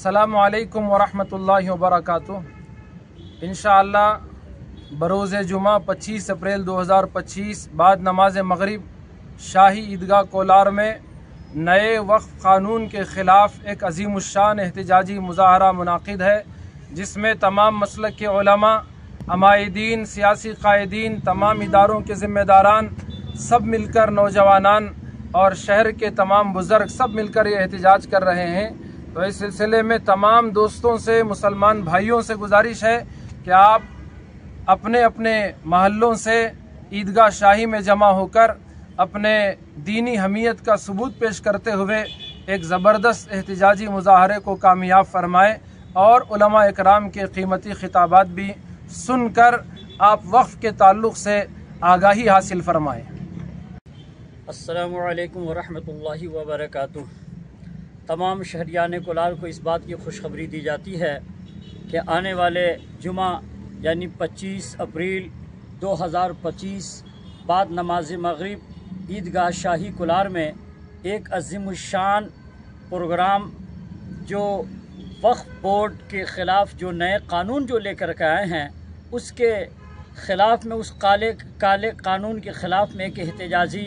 अस्सलामु अलैकुम वरहमतुल्लाहि वबरकातुह। इंशाअल्लाह बरोज़ जुमा 25 अप्रैल 2025 बाद नमाज मगरिब शाही ईदगाह कोलार में नए वक्फ क़ानून के ख़िलाफ़ एक अज़ीमुश्शान एहतिजाजी मुज़ाहरा मुनाक़िद है, जिसमें तमाम मसलक के उलमा, अमायदीन, सियासी कायदीन, तमाम इदारों के ज़िम्मेदारान सब मिलकर, नौजवानान और शहर के तमाम बुज़ुर्ग सब मिलकर ये एहतिजाज कर रहे हैं। तो इस सिलसिले में तमाम दोस्तों से, मुसलमान भाइयों से गुजारिश है कि आप अपने अपने महल्लों से ईदगाह शाही में जमा होकर अपने दीनी हमीयत का सबूत पेश करते हुए एक ज़बरदस्त एहतिजाजी मुज़ाहरे को कामयाब फरमाएँ और उलमा इकराम के क़ीमती खिताबात भी सुनकर आप वक्फ के ताल्लुक़ से आगाही हासिल फरमाएँ। अस्सलामु अलैकुम वरहमतुल्लाहि वबरकातुह। तमाम शहरियान कोलार को इस बात की खुशखबरी दी जाती है कि आने वाले जुमा यानी 25 अप्रैल 2025 बाद नमाज मगरिब ईदगाह शाही कोलार में एक अज़ीमुश्शान प्रोग्राम जो वक्फ बोर्ड के ख़िलाफ़ जो नए कानून जो लेकर के आए हैं उसके ख़िलाफ़ में, उस काले कानून के ख़िलाफ़ में एक एहतिजाजी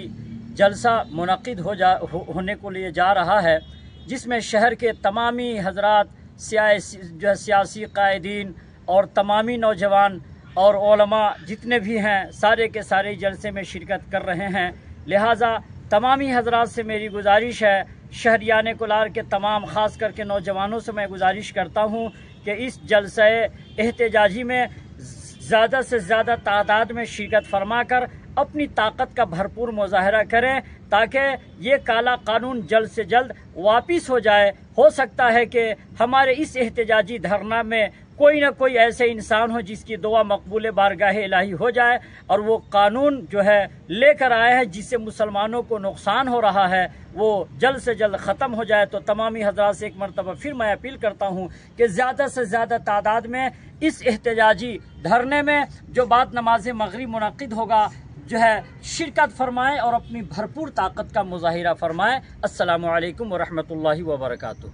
जलसा मुनक़िद होने को लिए जा रहा है, जिसमें शहर के तमामी हज़रात, सियासी कायदीन और तमामी नौजवान और उलमा जितने भी हैं सारे के सारे जलसे में शिरकत कर रहे हैं। लिहाजा तमामी हज़रात से मेरी गुजारिश है, शहरियान कोलार के तमाम ख़ास करके नौजवानों से मैं गुजारिश करता हूँ कि इस जलसे एहतिजाजी में ज़्यादा से ज़्यादा तादाद में शिरकत फरमा कर अपनी ताकत का भरपूर मुजाहरा करें, ताकि ये काला कानून जल्द से जल्द वापस हो जाए। हो सकता है कि हमारे इस एहतिजाजी धरना में कोई ना कोई ऐसे इंसान हो जिसकी दुआ मकबूल बारगाह इलाही हो जाए और वो कानून जो है लेकर आए हैं जिससे मुसलमानों को नुकसान हो रहा है वो जल्द से जल्द ख़त्म हो जाए। तो तमामी हज़रात से एक मरतबा फिर मैं अपील करता हूँ कि ज़्यादा से ज़्यादा तादाद में इस एहतिजाजी धरने में जो बाद नमाज मगरिब मुनक़िद होगा जो है शिरकत फरमाएँ और अपनी भरपूर ताकत का मुज़ाहिरा फरमाएँ। अस्सलामु अलैकुम वरहमतुल्लाहि वबरकातुह।